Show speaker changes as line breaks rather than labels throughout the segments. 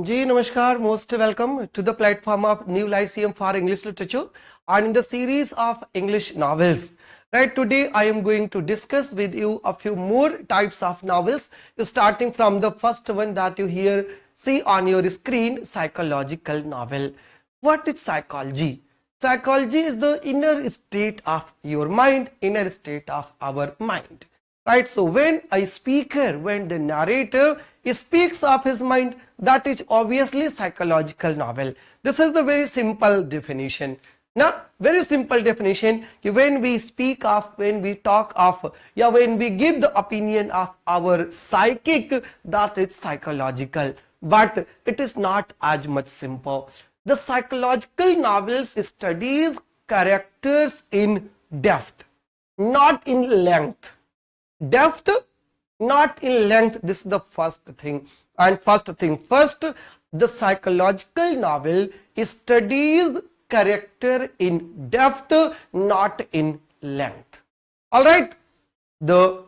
जी नमस्कार, most welcome to the platform of New Lyceum for English Literature and in the series of English novels. Right, today I am going to discuss with you a few more types of novels, starting from the first one that you here see on your screen, psychological novel. What is psychology? Psychology is the inner state of your mind, inner state of our mind. Right, so when a speaker, when the narrator speaks of his mind, that is obviously psychological novel. This is the very simple definition. Now, very simple definition, when we speak of, when we talk of, yeah, when we give the opinion of our psychic, that is psychological. But it is not as much simple. The psychological novels studies characters in depth, not in length. Depth, not in length. This is the first thing. And first, the psychological novel studies character in depth, not in length. All right, the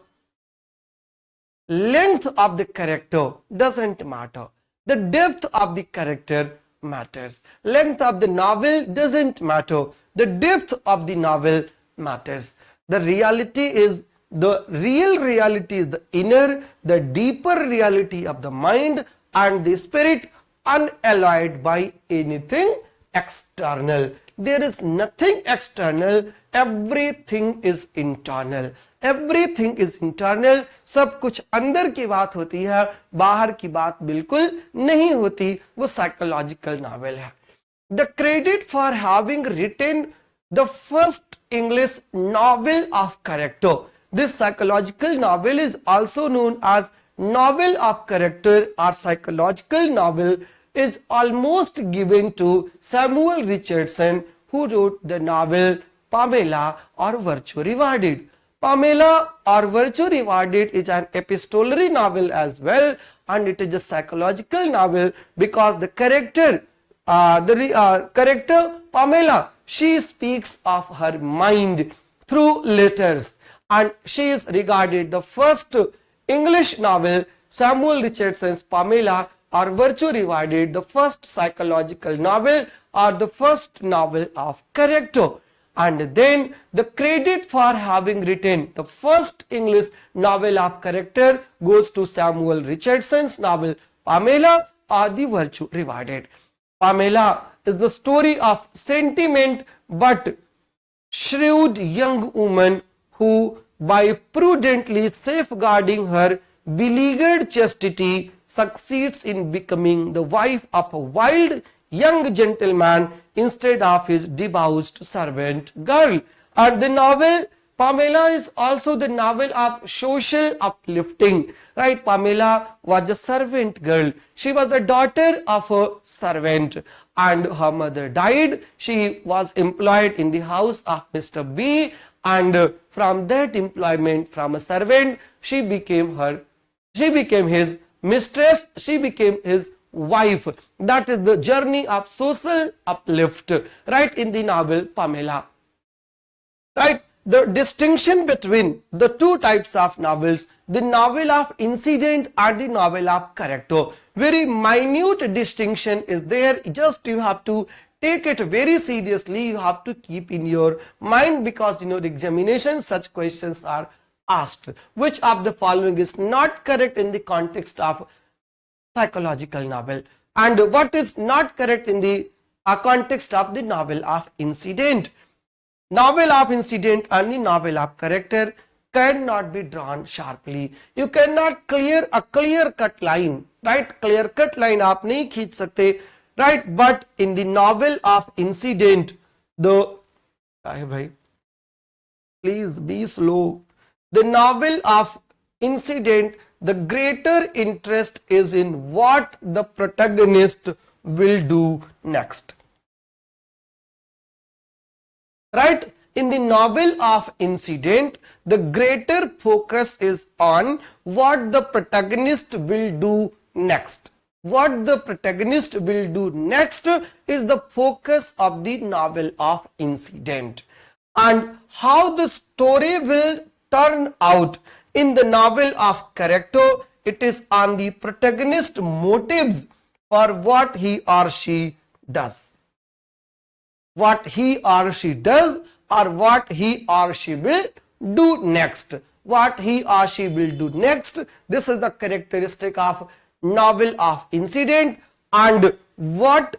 length of the character doesn't matter. The depth of the character matters. Length of the novel doesn't matter. The depth of the novel matters. The reality is, the real reality is the inner, the deeper reality of the mind and the spirit, unalloyed by anything external. There is nothing external, everything is internal. Everything is internal. सब कुछ अंदर की बात होती है, बाहर की बात बिल्कुल नहीं होती. वो psychological novel है. The credit for having written the first English novel of character. This psychological novel is also known as novel of character or psychological novel, is almost given to Samuel Richardson, who wrote the novel Pamela or Virtue Rewarded. Pamela or Virtue Rewarded is an epistolary novel as well, and it is a psychological novel because the character, character Pamela, she speaks of her mind through letters, and she is regarded the first English novel, Samuel Richardson's Pamela or Virtue Rewarded, the first psychological novel or the first novel of character. And then the credit for having written the first English novel of character goes to Samuel Richardson's novel Pamela or the Virtue Rewarded. Pamela is the story of sentiment but shrewd young woman who, by prudently safeguarding her beleaguered chastity, succeeds in becoming the wife of a wild young gentleman instead of his debauched servant girl. And the novel Pamela is also the novel of social uplifting. Right, Pamela was a servant girl. She was the daughter of a servant and her mother died. She was employed in the house of Mr. B, and from that employment, from a servant, she became his mistress, she became his wife. That is the journey of social uplift, right, in the novel Pamela. Right, the distinction between the two types of novels, the novel of incident and the novel of character, very minute distinction is there. Just you have to take it very seriously, you have to keep in your mind, because in your examination such questions are asked. Which of the following is not correct in the context of psychological novel, and what is not correct in the context of the novel of incident? Novel of incident and the novel of character cannot be drawn sharply. You cannot clear a clear cut line, right? Clear cut line आप नहीं खींच सकते, right? But in the novel of incident, please be slow. The novel of incident, the greater interest is in what the protagonist will do next. Right? In the novel of incident, the greater focus is on what the protagonist will do next. What the protagonist will do next is the focus of the novel of incident. And how the story will turn out in the novel of character, it is on the protagonist motives for what he or she does. What he or she does, or what he or she will do next. What he or she will do next. This is the characteristic of novel of incident. And what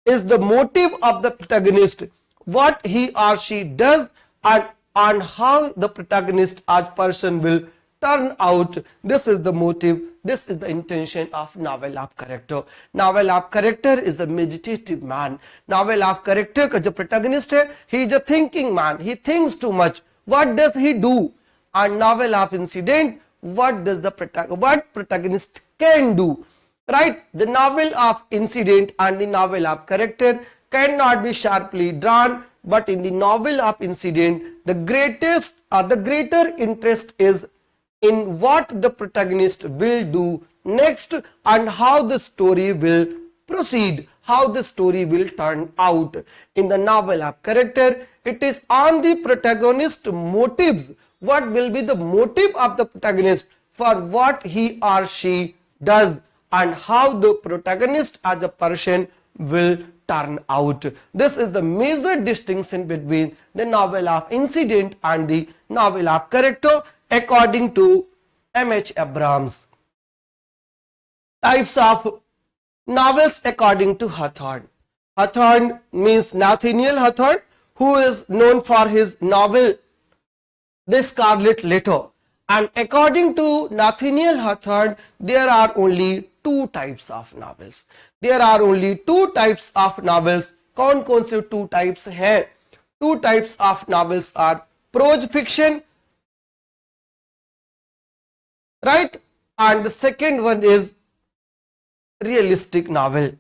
is the motive of the protagonist, what he or she does, and how the protagonist as person will turn out. This is the motive, this is the intention of novel of character. Novel of character is a meditative man. Novel of character का जो protagonist है, he is a thinking man, he thinks too much. What does he do? And novel of incident, what does the protagonist can do? Right? The novel of incident and the novel of character cannot be sharply drawn, but in the novel of incident, the greater interest is in what the protagonist will do next and how the story will proceed, how the story will turn out. In the novel of character, it is on the protagonist motives. What will be the motive of the protagonist for what he or she does, and how the protagonist as a person will turn out. This is the major distinction between the novel of incident and the novel of character according to M.H. Abrams. Types of novels according to Hawthorne. Hawthorne means Nathaniel Hawthorne, who is known for his novel The Scarlet Letter. And according to Nathaniel Hawthorne, there are only two types of novels. There are only two types of novels. कौन से two types हैं? Two types of novels are prose fiction, right? And the second one is realistic novel.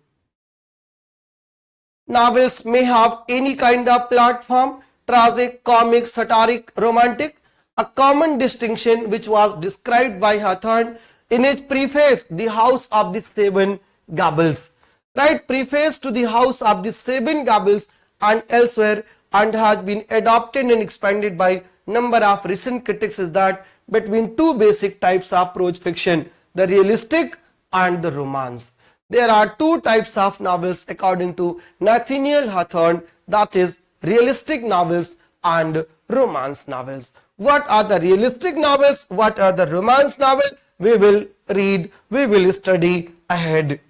Novels may have any kind of plot form, tragic, comic, satiric, romantic. A common distinction which was described by Hawthorne in his preface, The House of the Seven Gables. Right? Preface to The House of the Seven Gables and elsewhere, and has been adopted and expanded by number of recent critics, is that between two basic types of prose fiction, the realistic and the romance. There are two types of novels according to Nathaniel Hawthorne, that is realistic novels and romance novels. What are the realistic novels? What are the romance novels? We will read, we will study ahead.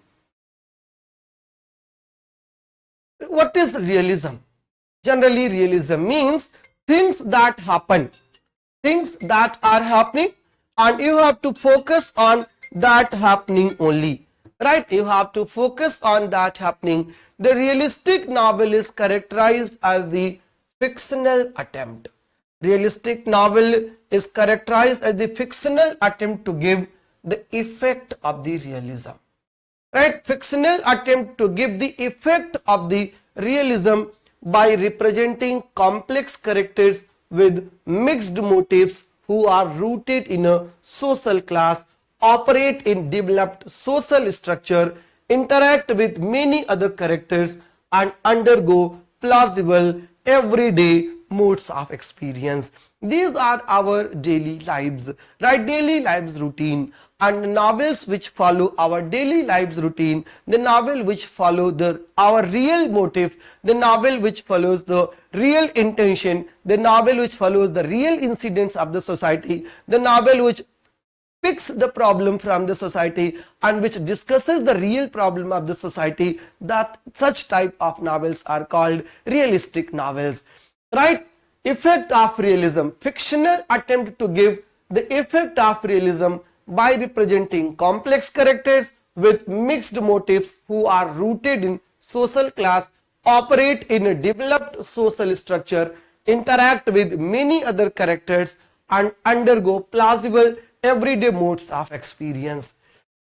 What is realism? Generally, realism means things that happen, things that are happening, and you have to focus on that happening only. Right? You have to focus on that happening. The realistic novel is characterized as the fictional attempt. Realistic novel is characterized as the fictional attempt to give the effect of the realism. Right? Fictional attempt to give the effect of the realism by representing complex characters with mixed motives who are rooted in a social class, operate in developed social structure, interact with many other characters, and undergo plausible everyday modes of experience. These are our daily lives, right? Daily lives routine. And novels which follow our daily lives routine, the novel which follow our real motive, the novel which follows the real intention, the novel which follows the real incidents of the society, the novel which picks the problem from the society and which discusses the real problem of the society, that such type of novels are called realistic novels. Right? Effect of realism, fictional attempt to give the effect of realism by representing complex characters with mixed motives who are rooted in social class, operate in a developed social structure, interact with many other characters, and undergo plausible everyday modes of experience.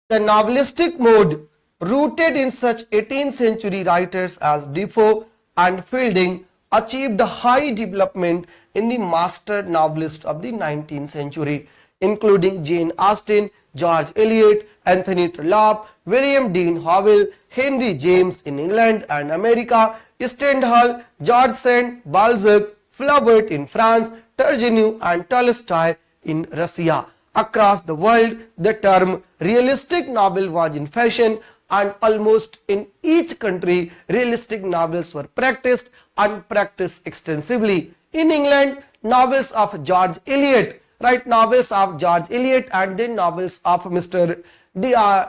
The novelistic mode, rooted in such 18th century writers as Defoe and Fielding, achieved a high development in the master novelists of the 19th century, including Jane Austen, George Eliot, Anthony Trollope, William Dean Howell, Henry James in England and America, Stendhal, George Sand, Balzac, Flaubert in France, Turgenev and Tolstoy in Russia. Across the world, the term realistic novel was in fashion, and almost in each country realistic novels were practiced and practiced extensively. In England, novels of George Eliot, right, novels of George Eliot and then novels of Mr.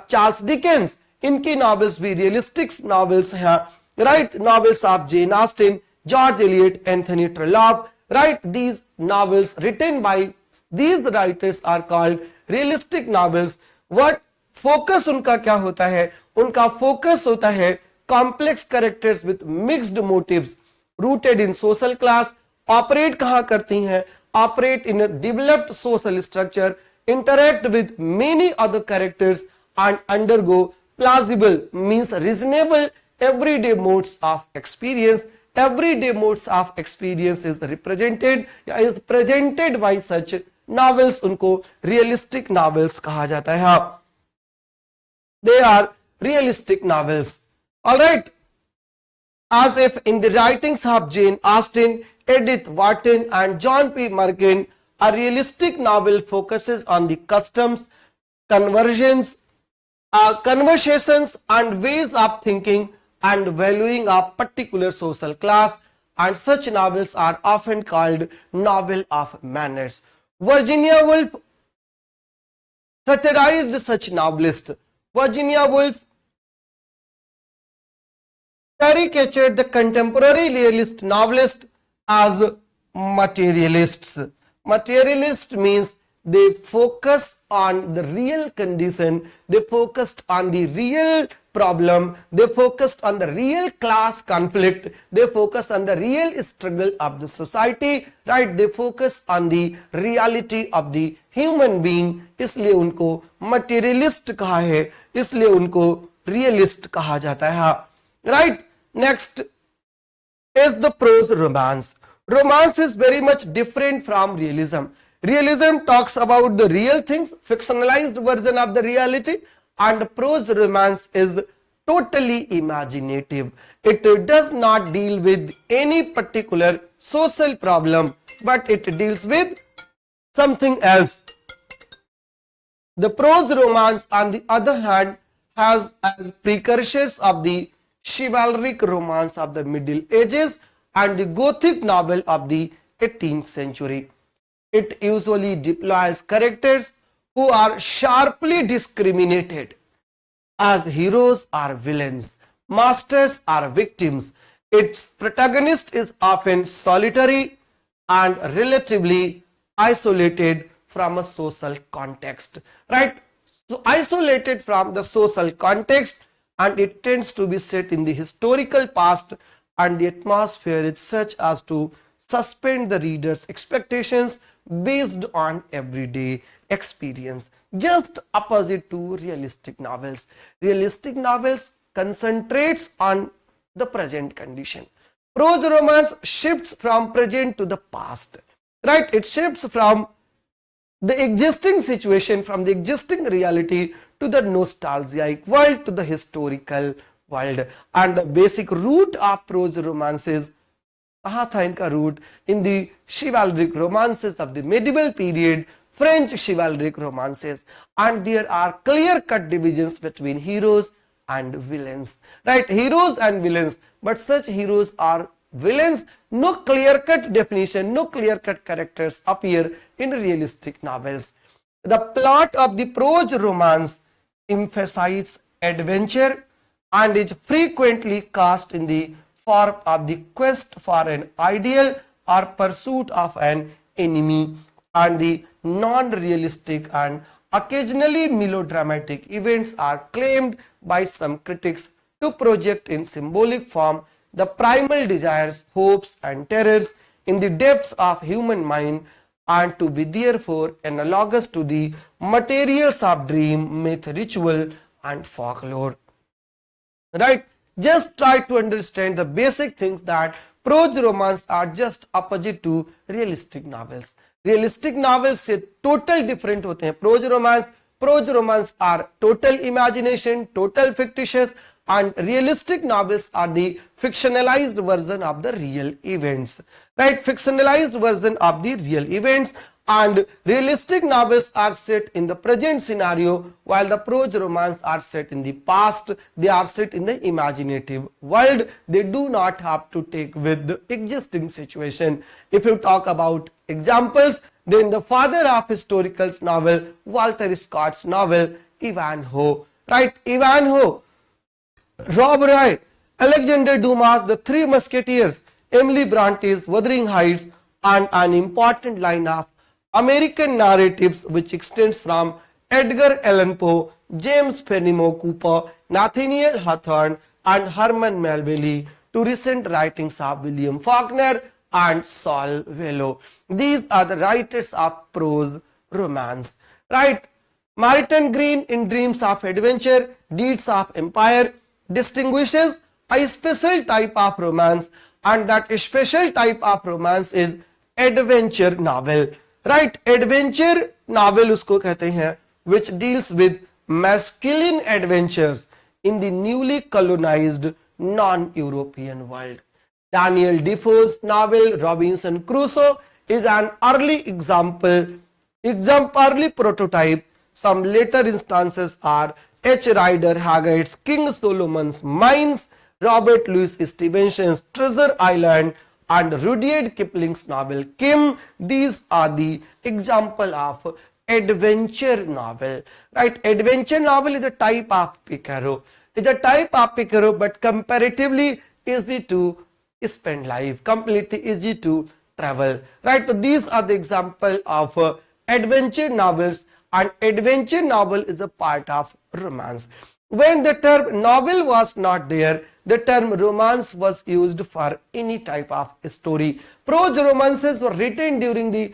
Charles Dickens, इनकी novels भी realistic novels हैं, right, novels of Jane Austen, George Eliot, Anthony Trollope, right, these novels written by these writers are called realistic novels. What focus उनका क्या होता है? उनका focus होता है complex characters with mixed motives rooted in social class, operate कहाँ करती हैं? Operate in a developed social structure, interact with many other characters and undergo plausible means reasonable everyday modes of experience. Everyday modes of experience is represented is presented by such novels. उनको realistic novels कहा जाता है. They are realistic novels. All right. As if in the writings of Jane Austen, Edith Wharton and John P. Merkin, a realistic novel focuses on the customs, conversions, conversations and ways of thinking and valuing a particular social class, and such novels are often called novel of manners. Virginia Woolf satirized such novelists. Virginia Woolf caricatured the contemporary realist novelists as materialists. Materialist means they focus on the real condition, they focused on the real problem, they focused on the real class conflict, they focus on the real struggle of the society, right, they focus on the reality of the human being, इसलिए उनको materialist कहा है, इसलिए उनको realist कहा जाता है, right. Next is the prose romance. Romance is very much different from realism. Realism talks about the real things, fictionalized version of the reality, and prose romance is totally imaginative. It does not deal with any particular social problem, but it deals with something else. The prose romance, on the other hand, has as precursors of the chivalric romance of the Middle Ages and the Gothic novel of the 18th century. It usually deploys characters who are sharply discriminated as heroes or villains, masters or victims. Its protagonist is often solitary and relatively isolated from a social context, right? So isolated from the social context, and it tends to be set in the historical past, and the atmosphere is such as to suspend the reader's expectations based on everyday experience. Just opposite to realistic novels. Realistic novels concentrates on the present condition. Prose romance shifts from present to the past, right? It shifts from the existing situation, from the existing reality to the nostalgic world, to the historical world. And the basic root of prose romances, कहाँ था इनका root? In the chivalric romances of the medieval period, French chivalric romances, and there are clear-cut divisions between heroes and villains, right? Heroes and villains, but such heroes are villains. No clear-cut definition, no clear-cut characters appear in realistic novels. The plot of the prose romance emphasizes adventure and is frequently cast in the form of the quest for an ideal or pursuit of an enemy, and the non-realistic and occasionally melodramatic events are claimed by some critics to project in symbolic form the primal desires, hopes and terrors in the depths of human mind, and to be therefore analogous to the materials of dream, myth, ritual and folklore, right? Just try to understand the basic things, that prose romance are just opposite to realistic novels. Realistic novels से total different होते हैं. Prose romance are total imagination, total fictitious, and realistic novels are the fictionalized version of the real events, right? Fictionalized version of the real events, and realistic novels are set in the present scenario, while the prose romance are set in the past. They are set in the imaginative world. They do not have to take with the existing situation. If you talk about examples, then the father of historical novel, Walter Scott's novel Ivanhoe, right? Ivanhoe, Rob Roy, Alexander Dumas, The Three Musketeers, Emily Bronte's Wuthering Heights, and an important line of American narratives which extends from Edgar Allan Poe, James Fenimore Cooper, Nathaniel Hawthorne, and Herman Melville to recent writings of William Faulkner and Saul Bellow. These are the writers of prose romance, right? Martin Green in Dreams of Adventure, Deeds of Empire distinguishes a special type of romance, and that special type of romance is adventure novel, right? Adventure novel usko कहते हैं which deals with masculine adventures in the newly colonized non-European world. Daniel Defoe's novel Robinson Crusoe is an early early prototype. Some later instances are H. Rider Haggard's King Solomon's Mines, Robert Louis Stevenson's Treasure Island, and Rudyard Kipling's novel Kim. These are the example of adventure novel, right? Adventure novel is a type of Picaro. It's a type of Picaro, but comparatively easy to spend life, completely easy to travel, right? So these are the example of adventure novels, and adventure novel is a part of romance. When the term novel was not there, the term romance was used for any type of story. Prose romances were written during the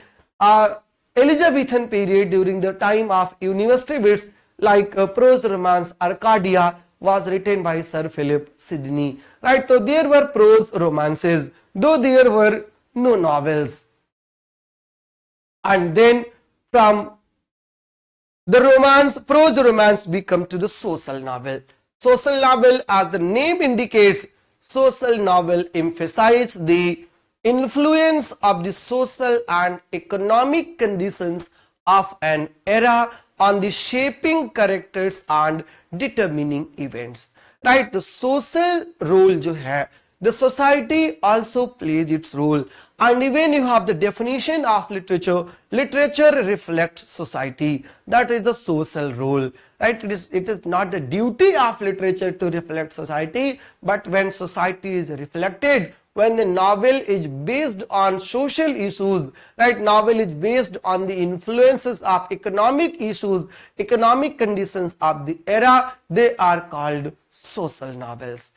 Elizabethan period, during the time of university wits, like prose romance Arcadia was written by Sir Philip Sidney, right? So there were prose romances, though there were no novels. And then from the romance, prose romance, we come to the social novel. Social novel, as the name indicates, social novel emphasizes the influence of the social and economic conditions of an era on the shaping characters and determining events, right? The social role जो है, the society also plays its role, and even you have the definition of literature. Literature reflects society. That is the social role, right? It is not the duty of literature to reflect society, but when society is reflected, when the novel is based on social issues, right? Novel is based on the influences of economic issues, economic conditions of the era, they are called social novels,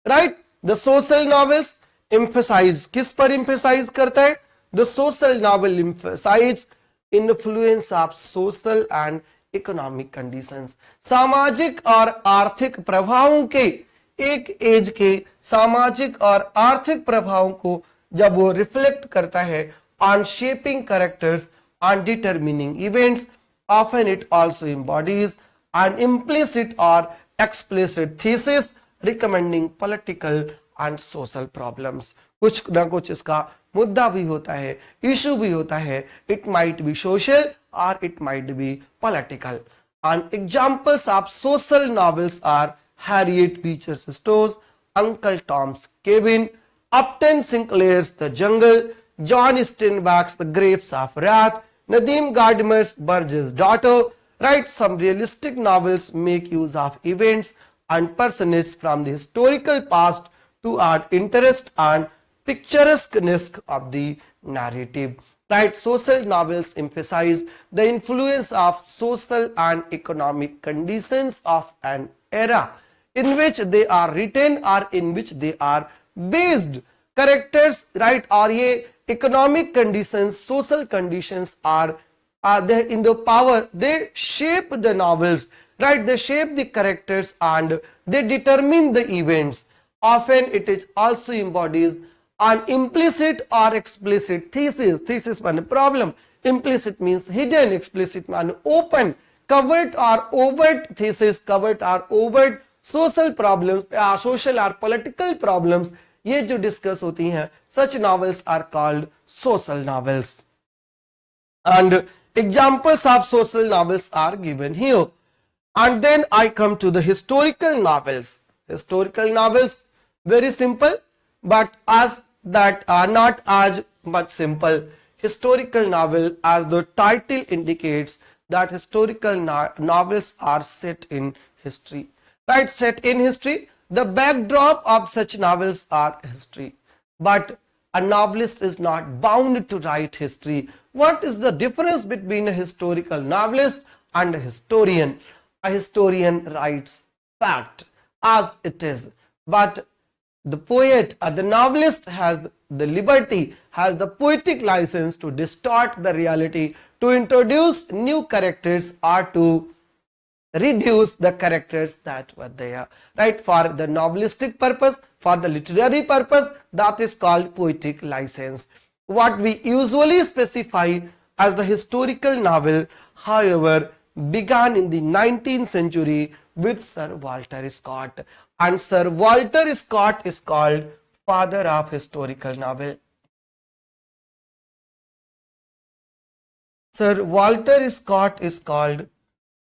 right? The social novels emphasize, किस पर emphasize करता है? The social novel emphasize influence of social and economic conditions. सामाजिक और आर्थिक प्रभावों के, एक एज के सामाजिक और आर्थिक प्रभावों को जब वो रिफ्लेक्ट करता है on shaping characters and determining events, often it also embodies an implicit or explicit thesis recommending political and social problems. कुछ ना कुछ इसका मुद्दा भी होता है, इशू भी होता है. It might be social or it might be political. And examples of social novels are Harriet Beecher Stowe's Uncle Tom's Cabin, Upton Sinclair's The Jungle, John Steinbeck's The Grapes of Wrath, Nadim Gardner's Burge's Daughter, right? Some realistic novels make use of events and personages from the historical past to add interest and picturesqueness of the narrative, right? Social novels emphasize the influence of social and economic conditions of an era in which they are written or in which they are based. Characters, right? Or ye economic conditions, social conditions are they in the power, they shape the novels, right? They shape the characters and they determine the events. Often it is also embodies an implicit or explicit thesis. Thesis means problem. Implicit means hidden, explicit means open. Covert or overt thesis, covert or overt social problems, social or political problems, ये जो discuss होती हैं, such novels are called social novels. and examples of social novels are given here. And then I come to the historical novels. Historical novels, very simple, but as that are not as much simple. Historical novel, as the title indicates, that historical novels are set in history, right? Set in history. The backdrop of such novels are history, but a novelist is not bound to write history. What is the difference between a historical novelist and a historian? A historian writes fact as it is, but the poet or the novelist has the liberty, has the poetic license to distort the reality, to introduce new characters or to reduce the characters that were there, right? For the novelistic purpose, for the literary purpose, that is called poetic license. What we usually specify as the historical novel, however, began in the 19th century with Sir Walter Scott, and Sir Walter Scott is called father of historical novel. Sir Walter Scott is called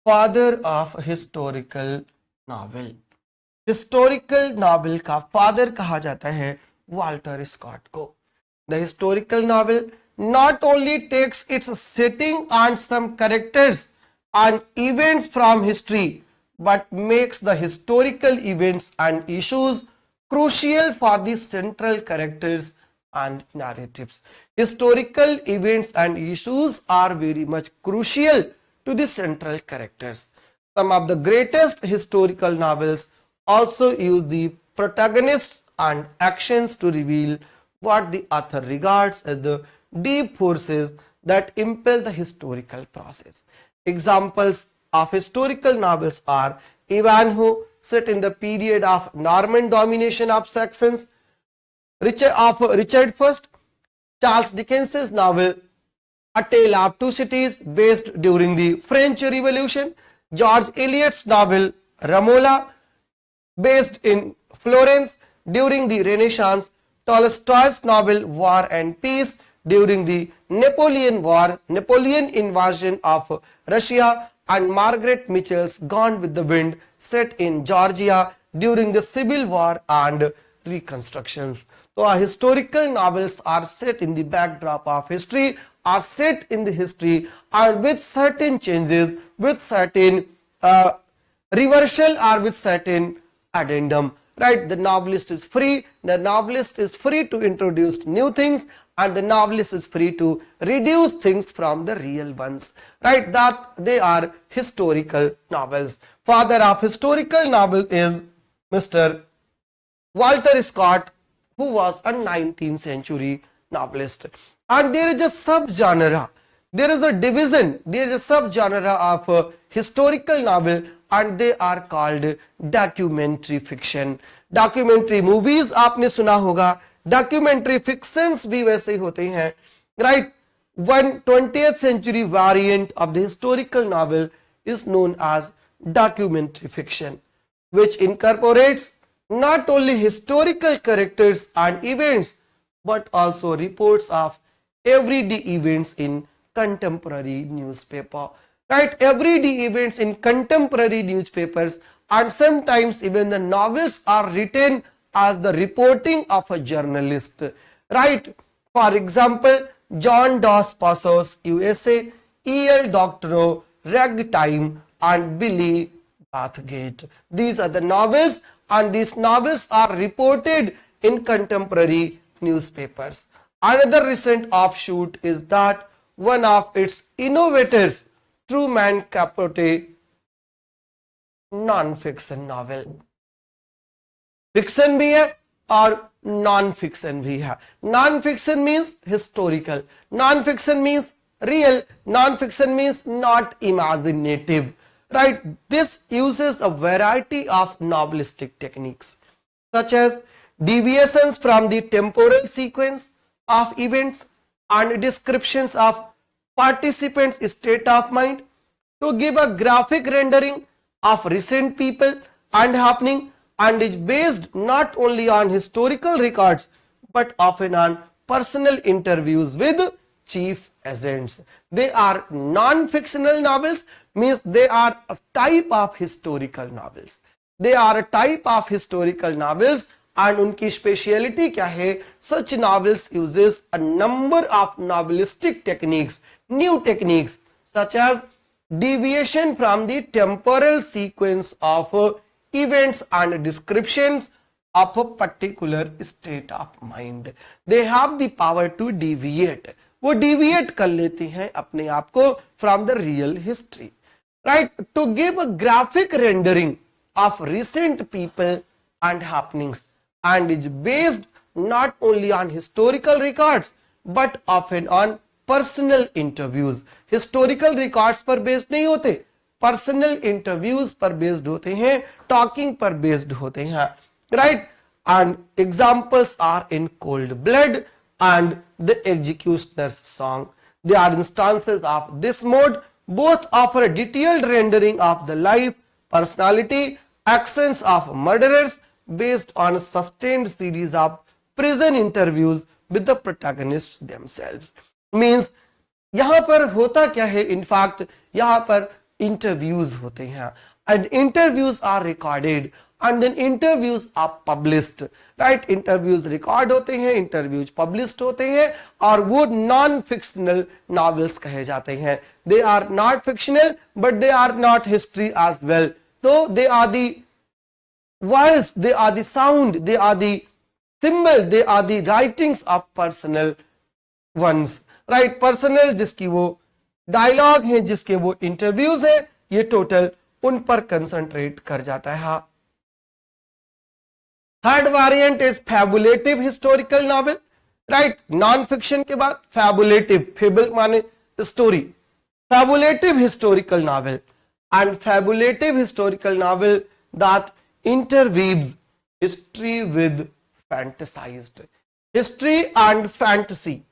father of historical novel. Historical novel का father कहा जाता है Walter Scott को. The historical novel not only takes its setting and some characters and events from history, but makes the historical events and issues crucial for the central characters and narratives. Historical events and issues are very much crucial to the central characters. Some of the greatest historical novels also use the protagonists and actions to reveal what the author regards as the deep forces that impel the historical process. Examples of historical novels are Ivanhoe, set in the period of Norman domination of Saxons, Richard I, Charles Dickens's novel A Tale of Two Cities, based during the French Revolution, George Eliot's novel Romola, based in Florence during the Renaissance, Tolstoy's novel War and Peace during the Napoleon invasion of Russia, and Margaret Mitchell's Gone with the Wind, set in Georgia during the Civil War and reconstructions. So historical novels are set in the backdrop of history, are set in the history, and with certain changes, with certain reversal, or with certain addendum, right? The novelist is free. The novelist is free to introduce new things, and the novelist is free to reduce things from the real ones, right? That they are historical novels. Father of historical novel is Mr. Walter Scott, who was a 19th century novelist. And there is a subgenre, there is a division, there is a subgenre of historical novel, and they are called documentary fiction. Documentary movies आपने सुना होगा, documentary fictions भी वैसे ही होते हैं, right? One 20th century variant of the historical novel is known as documentary fiction, which incorporates not only historical characters and events, but also reports of everyday events in contemporary newspaper, right? Everyday events in contemporary newspapers, and sometimes even the novels are written as the reporting of a journalist, right? For example, John Dos Passos USA, E.L. Doctorow, Ragtime, and Billy Bathgate. These are the novels, and these novels are reported in contemporary newspapers. Another recent offshoot is that one of its innovators, Truman Capote, non-fiction novel. Fiction भी है और non fiction भी है. Non fiction means historical, non fiction means real, non-fiction means not imaginative, right? This uses a variety of novelistic techniques such as deviations from the temporal sequence of events and descriptions of participants' state of mind to give a graphic rendering of recent people and happening, and is based not only on historical records but often on personal interviews with chief peasants. They are non-fictional novels, means they are a type of historical novels. They are a type of historical novels and उनकी speciality क्या है? Such novels uses a number of novelistic techniques, new techniques such as deviation from the temporal sequence of events and descriptions of a particular state of mind. They have the power to deviate. वो deviate कर लेते हैं अपने आप को from the real history, right? To give a graphic rendering of recent people and happenings, and is based not only on historical records but often on personal interviews. Historical records पर based नहीं होते, personal interviews पर based होते हैं, talking पर based होते हैं, right? And examples are in Cold Blood and The Executioner's Song. They are instances of this mode. Both offer a detailed rendering of the life, personality, actions of murderers based on a sustained series of prison interviews with the protagonists themselves. Means यहाँ पर होता क्या है? In fact, यहाँ पर interviews होते हैं and interviews are recorded and then interviews are published, right? Interviews record होते हैं, interviews published होते हैं और वो non-fictional novels कहे जाते हैं. They are not fictional but they are not history as well. So they are the voice, they are the sound, they are the symbol, they are the writings of personal ones, right? Personal जिसकी वो dialogue है, जिसके वो interviews है, ये total उन पर concentrate कर जाता है. Third variant is fabulative historical novel, right? Non-fiction के बाद fabulative, fable माने story, fabulative historical novel, and fabulative historical novel that interweaves history with fantasized history and fantasy,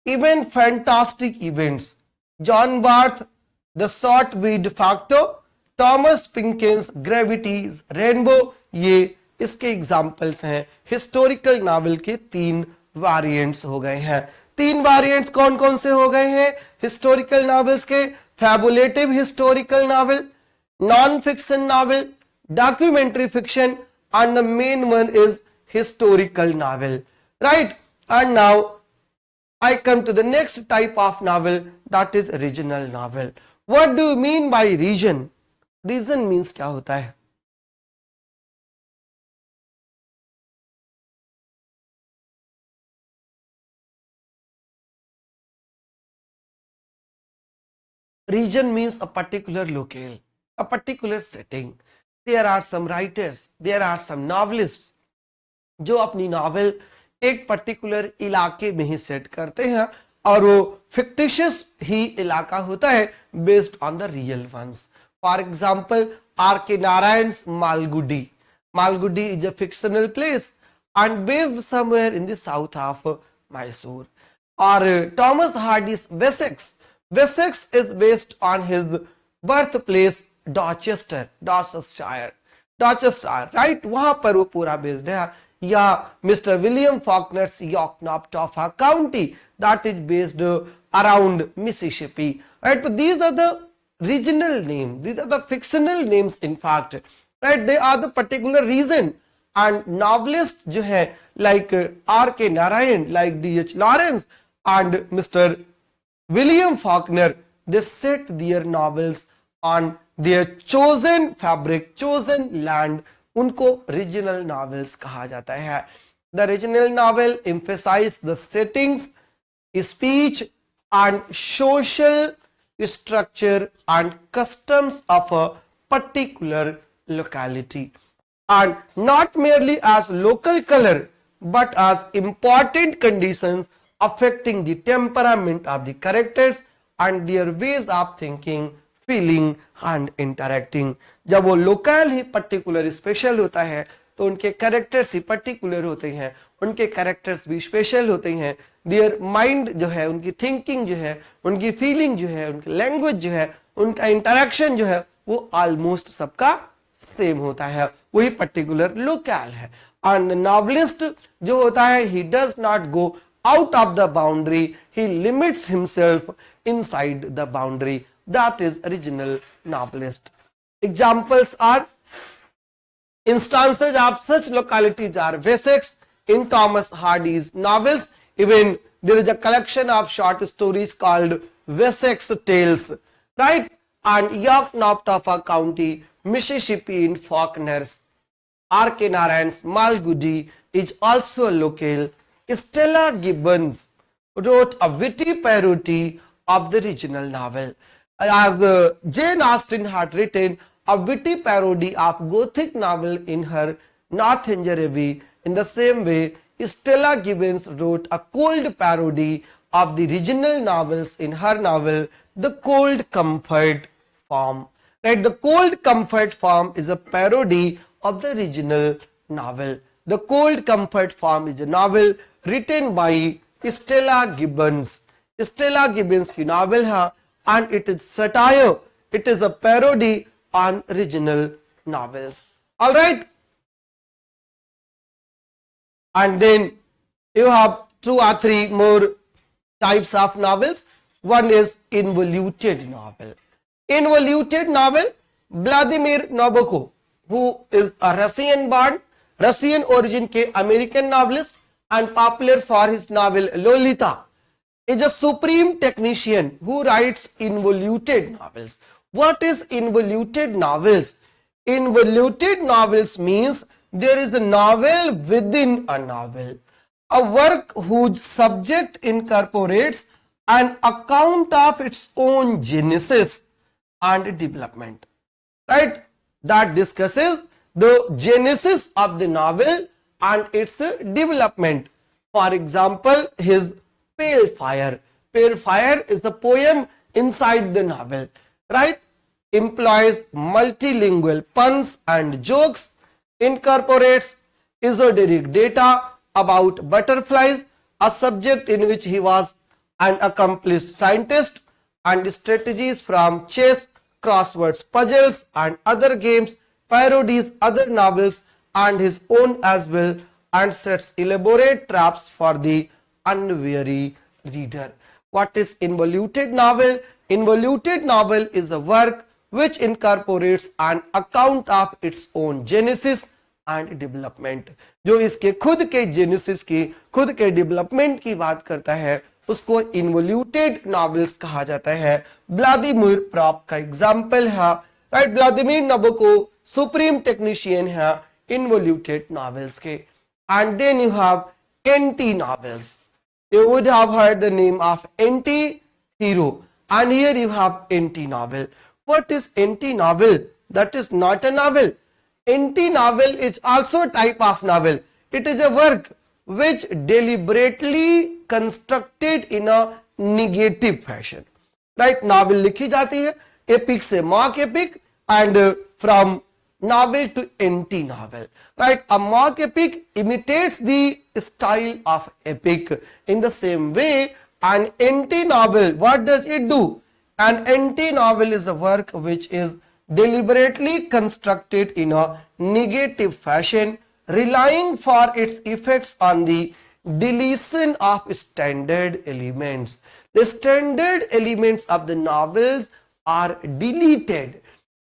even fantastic events. John Barth, The Shortweed Factor, Thomas Pynchon's Gravity's Rainbow, ये इसके examples हैं. Historical novel के 3 variants हो गए हैं. 3 variants कौन कौन से हो गए हैं हिस्टोरिकल नॉवेल्स के? Fabulative historical novel, non fiction novel, documentary fiction, and the main one is historical novel, right? And now I come to the next type of novel, that is regional novel. What do you mean by region? Region means क्या होता है? Region means a particular locale, a particular setting. There are some writers, there are some novelists जो अपनी novel एक particular इलाके में ही set करते हैं और वो फिक्टिशियस ही इलाका होता है based on the real ones. For example R.K. Narayan's Malgudi. Malgudi is a fictional place and based somewhere in the south of Mysore. Or Thomas Hardy's Wessex. Wessex is based on his birthplace Dorchester, Dorsetshire, right? वहां पर वो पूरा based है. या mister William Faulkner's Yoknaptoffa County, that is based around Mississippi, right? So these are the regional names, these are the fictional names in fact, right? They are the particular region. And novelists जो है like R.K. Narayan, like D.H. Lawrence and Mr. William Faulkner, they set their novels on their chosen fabric, chosen land. उनको regional novels कहा जाता है. The regional novel emphasize the settings, speech and social structure and customs of a particular locality, and not merely as local color but as important conditions affecting the temperament of the characters and their ways of thinking, feeling and interacting. जब वो local ही particular special होता है तो उनके characters ही particular होते हैं, उनके characters भी स्पेशल होते हैं. देयर माइंड जो है, उनकी थिंकिंग जो है, उनकी फीलिंग जो है, उनकी लैंग्वेज जो है, उनका इंटरेक्शन जो है वो ऑलमोस्ट सबका सेम होता है, वही पर्टिकुलर लोकल है. एंड नॉवलिस्ट जो होता है, he does not go out of the boundary, he limits himself inside the boundary. That is original novelist. Examples are, instances of such localities are Wessex in Thomas Hardy's novels. Even there is a collection of short stories called Wessex Tales, right? And York, North County, Mississippi in Faulkner's. R.K. Narayan's Malgudi is also a local. Stella Gibbons wrote a witty parody of the original novel. As Jane Austen had written a witty parody of Gothic novel in her Northanger Abbey, in the same way, Stella Gibbons wrote a cold parody of the original novels in her novel, The Cold Comfort Farm. Right? The Cold Comfort Farm is a parody of the original novel. The Cold Comfort Farm is a novel written by Stella Gibbons. Stella Gibbons की novel है, and it is satire. It is a parody on original novels. All right. And then you have 2 or 3 more types of novels. One is involuted novel. Involuted novel, Vladimir Nabokov, who is a Russian-born, Russian origin के American novelist and popular for his novel Lolita, is a supreme technician who writes involuted novels. What is involuted novels? Involuted novels means there is a novel within a novel, a work whose subject incorporates an account of its own genesis and development, right? That discusses the genesis of the novel and its development. For example, his Pale Fire. Pale Fire is the poem inside the novel, right? Employs multilingual puns and jokes, incorporates esoteric data about butterflies, a subject in which he was an accomplished scientist, and strategies from chess, crosswords puzzles and other games, parodies other novels and his own as well, and sets elaborate traps for the unwary reader. What is involuted novel? Involuted novel is a work which incorporates an account of its own genesis and development. जो इसके खुद के genesis की, खुद के development की बात करता है, उसको involuted novels कहा जाता है. व्लादिमीर प्रॉप का एग्जाम्पल है, राइट? व्लादिमीर नबोकोव सुप्रीम टेक्नीशियन है involuted novels के. And then you have anti novels. You would have heard the name of anti-hero, and here you have anti-novel. What is anti-novel? That is not a novel. Anti-novel is also a type of novel. It is a work which deliberately constructed in a negative fashion. Right? Novel लिखी जाती है, epic से mock epic, and from novel to anti-novel. Right? A mock epic imitates the style of epic. In the same way, an anti-novel, what does it do? An anti-novel is a work which is deliberately constructed in a negative fashion, relying for its effects on the deletion of standard elements. The standard elements of the novels are deleted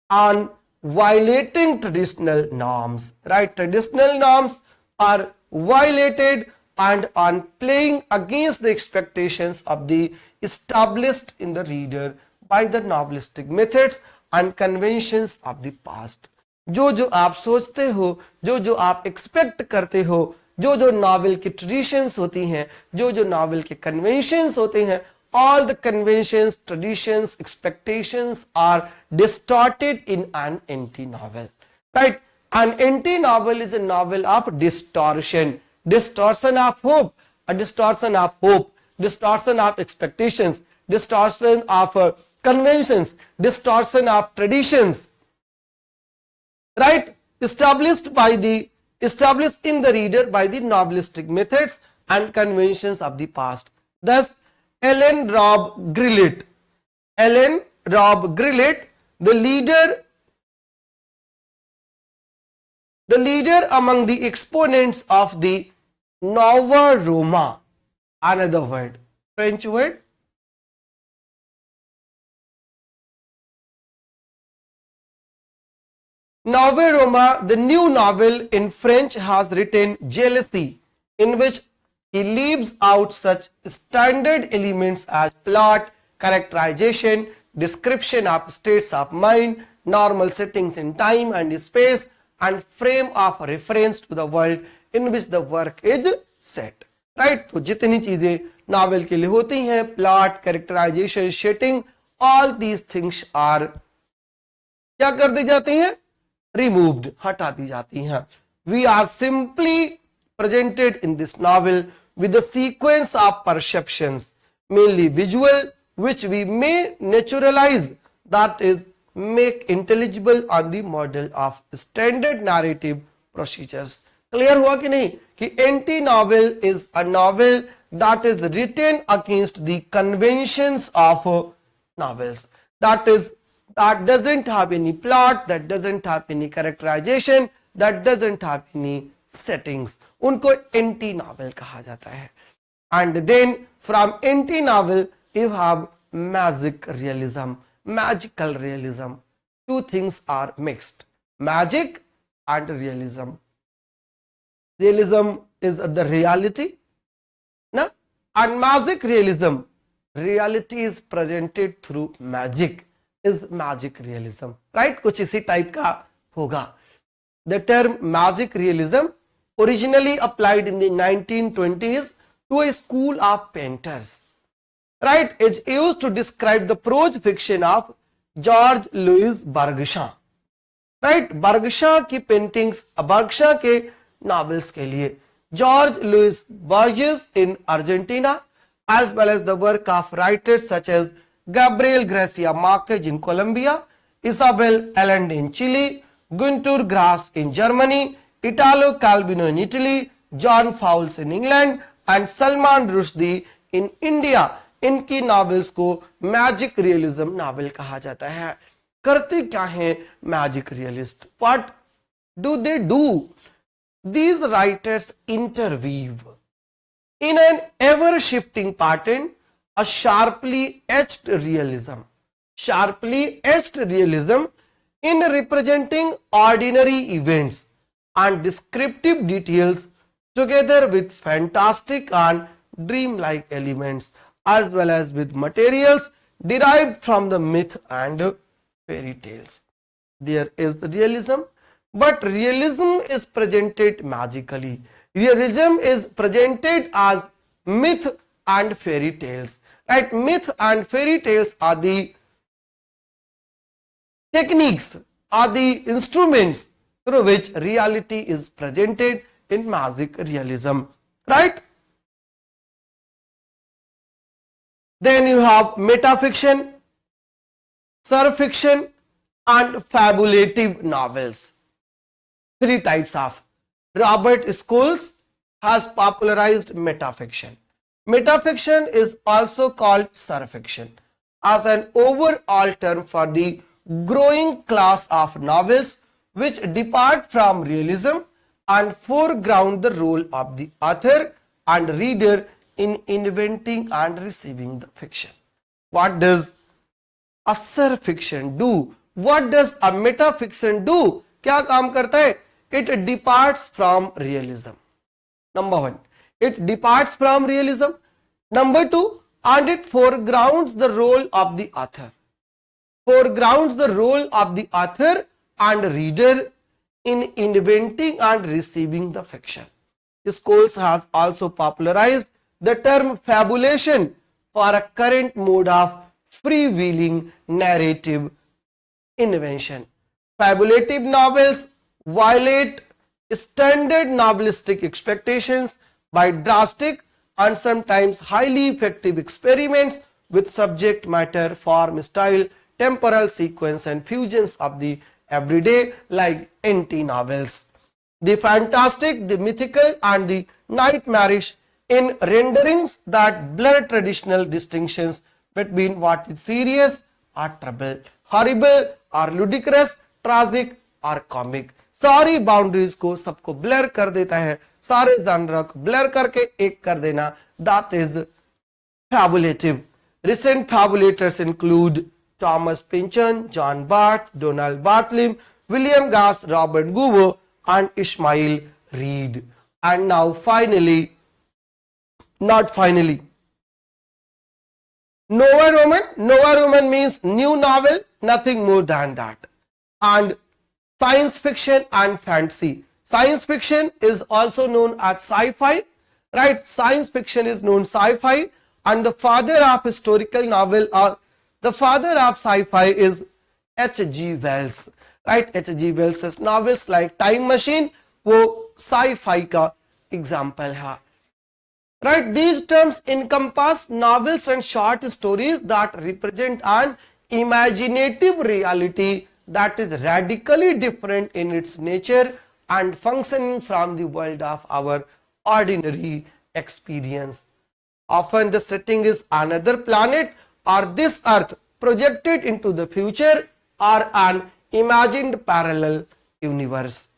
on violating traditional norms, right? Traditional norms are violated and on playing against the expectations of the established in the reader by the novelistic methods and conventions of the past. जो जो आप सोचते हो, जो जो आप expect करते हो, जो जो नॉवेल की ट्रेडिशंस होती हैं, जो जो नॉवेल के कन्वेंशंस होते हैं, all the conventions, traditions, expectations are distorted in an anti-novel, right? An anti-novel is a novel of distortion, distortion of hope, a distortion of hope, distortion of expectations, distortion of conventions, distortion of traditions, right? Established in the reader by the novelistic methods and conventions of the past. Thus, Ellen Robb Grillet, the leader among the exponents of the Nova Roma another word, French word. Novel the new novel in French has written jealousy, in which he leaves out such standard elements as plot, characterization, description of states of mind, normal settings in time and space, and frame of reference to the world in which the work is set. Right? तो जितनी चीजें novel के लिए होती हैं, plot, characterisation, setting, all these things are क्या कर दी जाती हैं? Removed, हटा दी जाती हैं. We are simply presented in this novel with a sequence of perceptions, mainly visual, which we may naturalize, that is, make intelligible on the model of standard narrative procedures. Clear हुआ कि नहीं कि anti novel is a novel that is written against the conventions of novels, that doesn't have any plot, that doesn't have any characterization, that doesn't have any settings. उनको anti novel कहा जाता है. And then from anti novel you have magic realism, magical realism. Two things are mixed, magic and realism. Realism is the reality, no? And magic realism, reality is presented through magic, is magic realism, right? कुछ इसी type का होगा. The term magic realism originally applied in the 1920s to a school of painters, right? It's used to describe the prose fiction of George Louis Bergson, right? Bergson की paintings, Bergson के novels के लिए George Louis Borges in Argentina, as well as the work of writers such as Gabriel Garcia Marquez in Colombia, Isabel Allende in Chile, Günter Grass in Germany, Italo Calvino in Italy, John Fowles in England and Salman Rushdie in India. इनकी novels को magic realism novel कहा जाता है. करते क्या हैं magic realist? What do they do? These writers interweave in an ever-shifting pattern a sharply etched realism in representing ordinary events and descriptive details together with fantastic and dreamlike elements, as well as with materials derived from the myth and fairy tales. There is realism, but realism is presented magically. Realism is presented as myth and fairy tales, right? Myth and fairy tales are the techniques, are the instruments through which reality is presented in magic realism, right? Then you have metafiction, surfiction and fabulative novels. Three types of. Robert Scholes has popularized metafiction. Metafiction is also called surfiction as an overall term for the growing class of novels which depart from realism and foreground the role of the author and reader in inventing and receiving the fiction. What does a surfiction do? What does a metafiction do? क्या काम करता है? It departs from realism. Number one, it departs from realism. Number two, and it foregrounds the role of the author. Foregrounds the role of the author and reader in inventing and receiving the fiction. Scholes has also popularized the term fabulation for a current mode of freewheeling narrative invention. Fabulative novels violate standard novelistic expectations by drastic and sometimes highly effective experiments with subject matter, form, style, temporal sequence and fusions of the everyday, like anti-novels. The fantastic, the mythical and the nightmarish in renderings that blur traditional distinctions between what is serious or trouble, horrible or ludicrous, tragic or comic. सारी boundaries को सबको blur कर देता है, सारे जानवर को blur करके एक कर देना, that is fabulative. Recent fabulators include Thomas Pynchon, John Barth, Donald Barthelme, William Gass, Robert Goover, and Ishmael Reed. And now finally, not finally, Nova Roman. Nova Roman means new novel, nothing more than that. And science fiction and fantasy. Science fiction is also known as sci-fi, right? Science fiction is known sci-fi, and the father of historical novel or the father of sci-fi is H.G. Wells, right? H.G. Wells novels like Time Machine वो sci-fi का example है, right? These terms encompass novels and short stories that represent an imaginative reality that is radically different in its nature and functioning from the world of our ordinary experience. Often the setting is another planet or this earth projected into the future or an imagined parallel universe.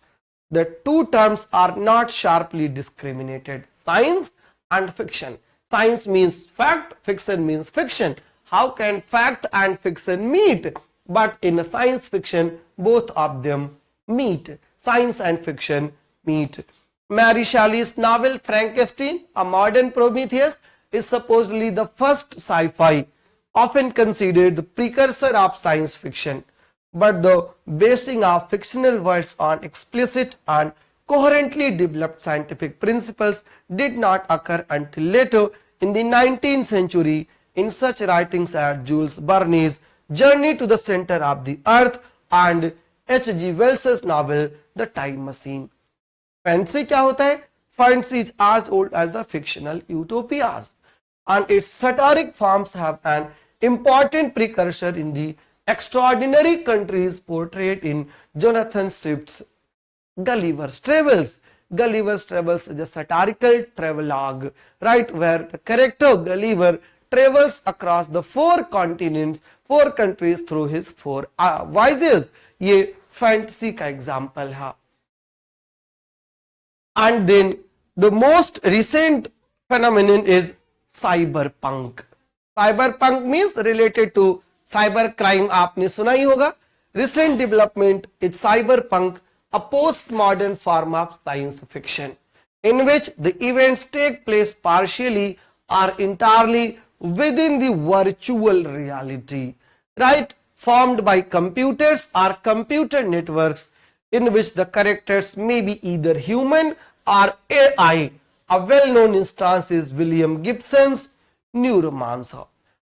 The two terms are not sharply discriminated. Science and fiction. Science means fact, fiction means fiction. How can fact and fiction meet? But in a science fiction, both of them meet. Science and fiction meet. Mary Shelley's novel Frankenstein, A Modern Prometheus, is supposedly the first sci-fi, often considered the precursor of science fiction. But the basing of fictional worlds on explicit and coherently developed scientific principles did not occur until later in the 19th century in such writings as Jules Verne's Journey to the Center of the Earth and H.G. Wells' novel The Time Machine. Fantasy क्या होता है? Fantasy is as old as the fictional utopias, and its satiric forms have an important precursor in the extraordinary countries portrayed in Jonathan Swift's Gulliver's Travels. Gulliver's Travels is a satirical travelogue, right, where the character Gulliver travels across the 4 continents, 4 countries through his 4 voyages. ये fantasy का example है. And then the most recent phenomenon is cyberpunk. Cyberpunk means related to cyber crime, आपने सुना ही होगा. Recent development is cyberpunk, a postmodern form of science fiction in which the events take place partially or entirely within the virtual reality, right, formed by computers or computer networks in which the characters may be either human or AI. A well-known instance is William Gibson's Neuromancer.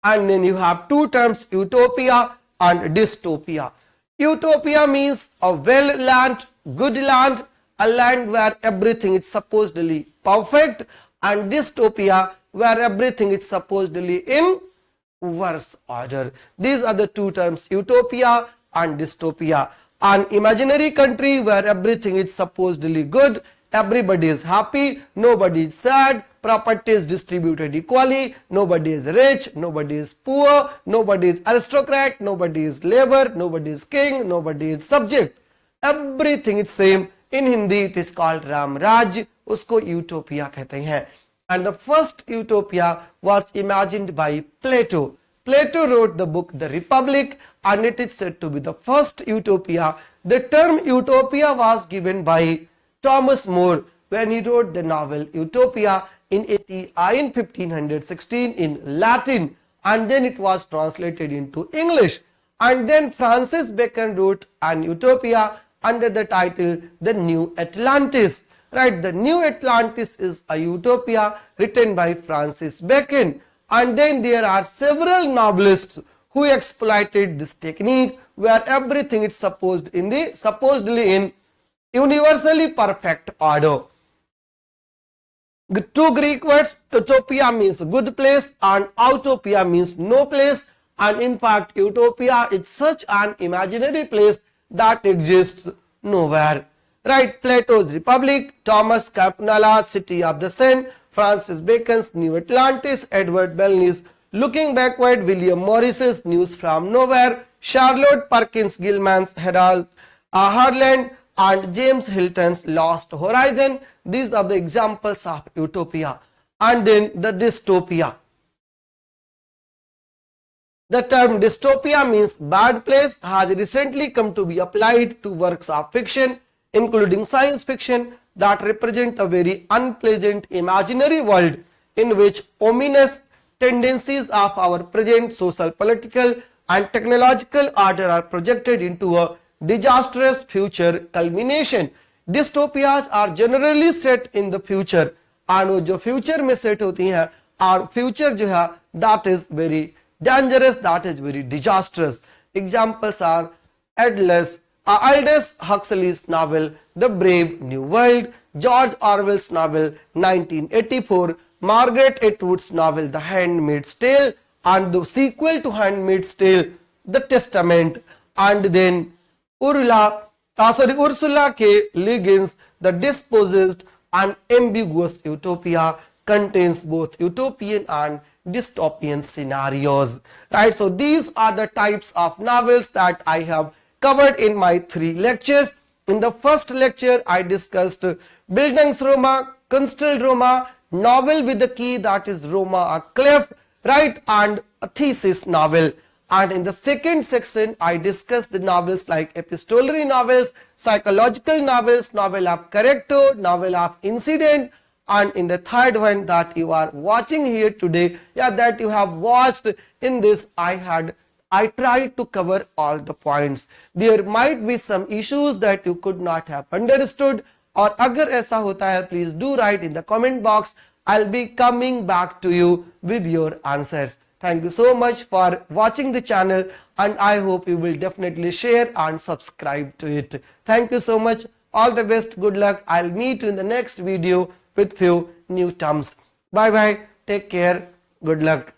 And then you have two terms, utopia and dystopia. Utopia means a well-land, good land, a land where everything is supposedly perfect, and dystopia where everything is supposedly in worse order. These are the two terms, utopia and dystopia. An imaginary country where everything is supposedly good, everybody is happy, nobody is sad, property is distributed equally, nobody is rich, nobody is poor, nobody is aristocrat, nobody is labor, nobody is king, nobody is subject. Everything is same. In Hindi it is called Ram Raj, usko utopia कहते हैं. And the first utopia was imagined by Plato. Plato wrote the book The Republic, and it is said to be the first utopia. The term utopia was given by Thomas More when he wrote the novel Utopia in 1516 in Latin, and then it was translated into English. And then Francis Bacon wrote an utopia under the title The New Atlantis. Right, The New Atlantis is a utopia written by Francis Bacon. And then there are several novelists who exploited this technique where everything is supposedly in universally perfect order. The two Greek words, utopia means good place and utopia means no place, and in fact utopia is such an imaginary place that exists nowhere. Right, Plato's Republic, Thomas Campanalla's City of the Sun, Francis Bacon's New Atlantis, Edward Bellany's Looking Backward, William Morris's News from Nowhere, Charlotte Perkins Gilman's Herald Harland, and James Hilton's Lost Horizon. These are the examples of utopia. And then the dystopia. The term dystopia means bad place has recently come to be applied to works of fiction, including science fiction, that represent a very unpleasant imaginary world in which ominous tendencies of our present social, political and technological order are projected into a disastrous future culmination. Dystopias are generally set in the future, and वो जो future में set होती हैं और future जो है that is very dangerous, that is very disastrous. Examples are Aldous Huxley's novel The Brave New World, George Orwell's novel 1984, Margaret Atwood's novel The Handmaid's Tale, and the sequel to Handmaid's Tale, The Testament, and then Ursula K. Le Guin's The Dispossessed and Ambiguous Utopia contains both utopian and dystopian scenarios. Right, so these are the types of novels that I have covered in my 3 lectures. In the first lecture, I discussed Bildungsroman, Kunstelroman, novel with the key, that is Roma a cleft, right, and a thesis novel. And in the second section, I discussed the novels like epistolary novels, psychological novels, novel of character, novel of incident, and in the third one that you are watching here today, that you have watched in this, I tried to cover all the points. There might be some issues that you could not have understood, or अगर ऐसा होता है, please do write in the comment box. I'll be coming back to you with your answers. Thank you so much for watching the channel, and I hope you will definitely share and subscribe to it. Thank you so much. All the best. Good luck. I'll meet you in the next video with few new terms. Bye bye. Take care. Good luck.